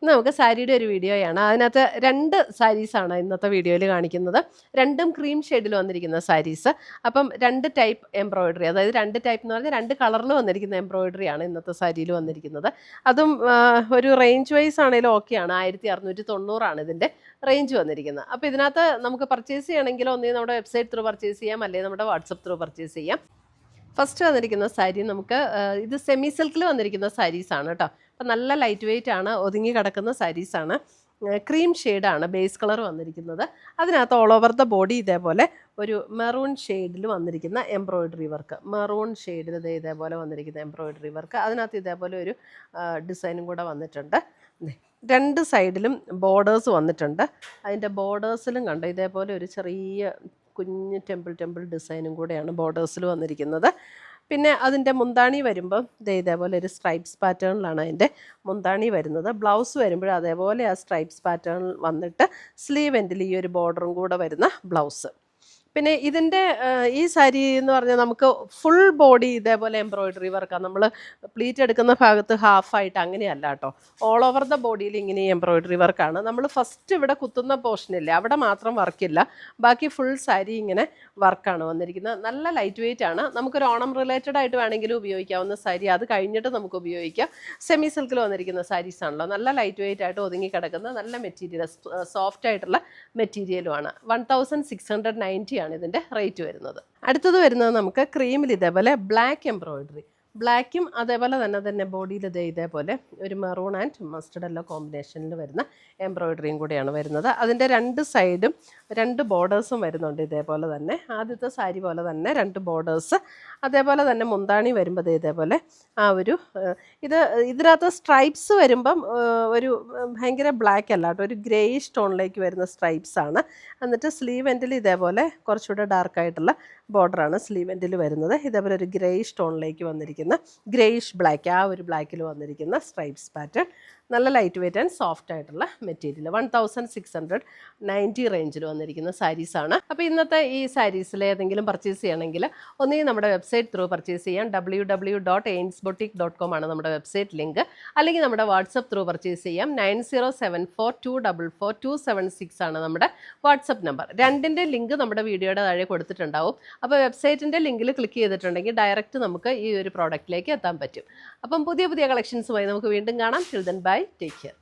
ഇന്ന് നമുക്ക് സാരിയുടെ ഒരു വീഡിയോയാണ്. അതിനകത്ത് 2 സാരീസാണ് ഇന്നത്തെ വീഡിയോയിൽ കാണിക്കുന്നത്. രണ്ടും ക്രീം ഷെയ്ഡിൽ വന്നിരിക്കുന്ന സാരീസ്. അപ്പം 2 ടൈപ്പ് എംബ്രോയിഡറി, അതായത് 2 ടൈപ്പ് എന്ന് പറഞ്ഞാൽ 2 കളറിൽ വന്നിരിക്കുന്ന എംബ്രോയിഡറിയാണ് ഇന്നത്തെ സാരിയിൽ വന്നിരിക്കുന്നത്. അതും ഒരു റേഞ്ച് വൈസ് ആണെങ്കിലും ഓക്കെയാണ്. 1690 ഇതിൻ്റെ റേഞ്ച് വന്നിരിക്കുന്നത്. അപ്പോൾ ഇതിനകത്ത് നമുക്ക് പർച്ചേസ് ചെയ്യണമെങ്കിൽ ഒന്നേ നമ്മുടെ വെബ്സൈറ്റ് ത്രൂ പർച്ചേസ് ചെയ്യാം, അല്ലെങ്കിൽ നമ്മുടെ വാട്സപ്പ് ത്രൂ പർച്ചേസ് ചെയ്യാം. ഫസ്റ്റ് വന്നിരിക്കുന്ന സാരി നമുക്ക് ഇത് സെമി സിൽക്കിൽ വന്നിരിക്കുന്ന സാരീസാണ് കേട്ടോ. അപ്പം നല്ല ലൈറ്റ് വെയ്റ്റ് ആണ്, ഒതുങ്ങി കിടക്കുന്ന സാരീസാണ്. ക്രീം ഷെയ്ഡാണ് ബേസ് കളർ വന്നിരിക്കുന്നത്. അതിനകത്ത് ഓൾ ഓവർ ദ ബോഡി ഇതേപോലെ ഒരു മെറൂൺ ഷെയ്ഡിൽ വന്നിരിക്കുന്ന എംബ്രോയിഡറി വർക്ക്, മെറൂൺ ഷെയ്ഡിൽ ഇതേപോലെ വന്നിരിക്കുന്ന എംബ്രോയിഡറി വർക്ക്. അതിനകത്ത് ഇതേപോലെ ഒരു ഡിസൈനും കൂടെ വന്നിട്ടുണ്ട്. 2 സൈഡിലും ബോർഡേഴ്സ് വന്നിട്ടുണ്ട്. അതിൻ്റെ ബോർഡേഴ്സിലും കണ്ടോ ഇതേപോലെ ഒരു ചെറിയ കുഞ്ഞ് ടെമ്പിൾ ഡിസൈനും കൂടെയാണ് ബോർഡേഴ്സിൽ വന്നിരിക്കുന്നത്. പിന്നെ അതിൻ്റെ മുന്താണി വരുമ്പം ഇതേപോലെ ഒരു സ്ട്രൈപ്സ് പാറ്റേണിലാണ് അതിൻ്റെ മുന്താണി വരുന്നത്. ബ്ലൗസ് വരുമ്പോൾ അതേപോലെ ആ സ്ട്രൈപ്സ് പാറ്റേണിൽ വന്നിട്ട് സ്ലീവ് എൻഡിൽ ഈ ഒരു ബോർഡറും കൂടെ വരുന്ന ബ്ലൗസ്. പിന്നെ ഇതിൻ്റെ ഈ സാരി എന്ന് പറഞ്ഞാൽ നമുക്ക് ഫുൾ ബോഡി ഇതേപോലെ എംബ്രോയിഡറി വർക്കാണ്. നമ്മൾ പ്ലീറ്റ് എടുക്കുന്ന ഭാഗത്ത് ഹാഫായിട്ട് അങ്ങനെയല്ല കേട്ടോ, ഓൾ ഓവർ ദ ബോഡിയിൽ ഇങ്ങനെ എംബ്രോയിഡറി വർക്കാണ്. നമ്മൾ ഫസ്റ്റ് ഇവിടെ കുത്തുന്ന പോർഷനില്ലേ അവിടെ മാത്രം വർക്കില്ല, ബാക്കി ഫുൾ സാരി ഇങ്ങനെ വർക്കാണ് വന്നിരിക്കുന്നത്. നല്ല ലൈറ്റ് വെയ്റ്റ് ആണ്. നമുക്കൊരു ഓണം റിലേറ്റഡ് ആയിട്ട് വേണമെങ്കിലും ഉപയോഗിക്കാവുന്ന സാരി, അത് കഴിഞ്ഞിട്ട് നമുക്ക് ഉപയോഗിക്കാം. സെമി സിൽക്കിൽ വന്നിരിക്കുന്ന സാരീസാണല്ലോ, നല്ല ലൈറ്റ് വെയ്റ്റ് ആയിട്ട് ഒതുങ്ങി കിടക്കുന്ന നല്ല മെറ്റീരിയൽ, സോഫ്റ്റ് ആയിട്ടുള്ള മെറ്റീരിയലുമാണ്. 1690 ആണ് ഇതിൻ്റെ റേറ്റ് വരുന്നത്. അടുത്തത് വരുന്നത് നമുക്ക് ക്രീമിൽ ഇതേപോലെ ബ്ലാക്ക് എംബ്രോയിഡറി, ബ്ലാക്കും അതേപോലെ തന്നെ ബോഡിയിൽ ഇതേപോലെ ഒരു മെറൂൺ ആൻഡ് മസ്റ്റർഡ് യെല്ലോ കോമ്പിനേഷനിൽ വരുന്ന എംബ്രോയിഡറിയും കൂടെയാണ് വരുന്നത്. അതിൻ്റെ 2 സൈഡും 2 ബോർഡേഴ്സും വരുന്നുണ്ട് ഇതേപോലെ തന്നെ. ആദ്യത്തെ സാരി പോലെ തന്നെ 2 ബോർഡേഴ്സ്. അതേപോലെ തന്നെ മുന്താണി വരുമ്പോൾ ഇതേപോലെ ആ ഒരു ഇതിനകത്ത് സ്ട്രൈപ്സ് വരുമ്പം ഒരു ഭയങ്കര ബ്ലാക്ക് അല്ല കേട്ടോ, ഒരു ഗ്രേയിഷ് ടോണിലേക്ക് വരുന്ന സ്ട്രൈപ്സ് ആണ്. എന്നിട്ട് സ്ലീവ് എൻഡിൽ ഇതേപോലെ കുറച്ചുകൂടെ ഡാർക്കായിട്ടുള്ള ബോർഡറാണ് സ്ലീവ് എൻഡിൽ വരുന്നത്. ഇതേപോലെ ഒരു ഗ്രേയിഷ് ടോണിലേക്ക് വന്നിരിക്കുന്ന ഗ്രേയിഷ് ബ്ലാക്ക്, ആ ഒരു ബ്ലാക്കിൽ വന്നിരിക്കുന്ന സ്ട്രൈപ്സ് പാറ്റേൺ. നല്ല ലൈറ്റ് വെയ്റ്റ് ആൻഡ് സോഫ്റ്റ് ആയിട്ടുള്ള മെറ്റീരിയൽ. 1690 റേഞ്ചിൽ വന്നിരിക്കുന്ന സാരീസാണ്. അപ്പോൾ ഇന്നത്തെ ഈ സാരീസിൽ ഏതെങ്കിലും പർച്ചേസ് ചെയ്യണമെങ്കിൽ ഒന്നുകിൽ നമ്മുടെ വെബ്സൈറ്റ് ത്രൂ പർച്ചേസ് ചെയ്യാം. www.ainsboutique.com ആണ് നമ്മുടെ വെബ്സൈറ്റ് ലിങ്ക്. അല്ലെങ്കിൽ നമ്മുടെ വാട്സപ്പ് ത്രൂ പർച്ചേസ് ചെയ്യാം. 9074244276 ആണ് നമ്മുടെ വാട്സപ്പ് നമ്പർ. രണ്ടിൻ്റെ ലിങ്ക് നമ്മുടെ വീഡിയോയുടെ താഴെ കൊടുത്തിട്ടുണ്ടാവും. അപ്പോൾ വെബ്സൈറ്റിൻ്റെ ലിങ്കിൽ ക്ലിക്ക് ചെയ്തിട്ടുണ്ടെങ്കിൽ ഡയറക്റ്റ് നമുക്ക് ഈ ഒരു പ്രോഡക്റ്റിലേക്ക് എത്താൻ പറ്റും. അപ്പം പുതിയ കളക്ഷൻസുമായി നമുക്ക് വീണ്ടും കാണാം. Till then bye, take care.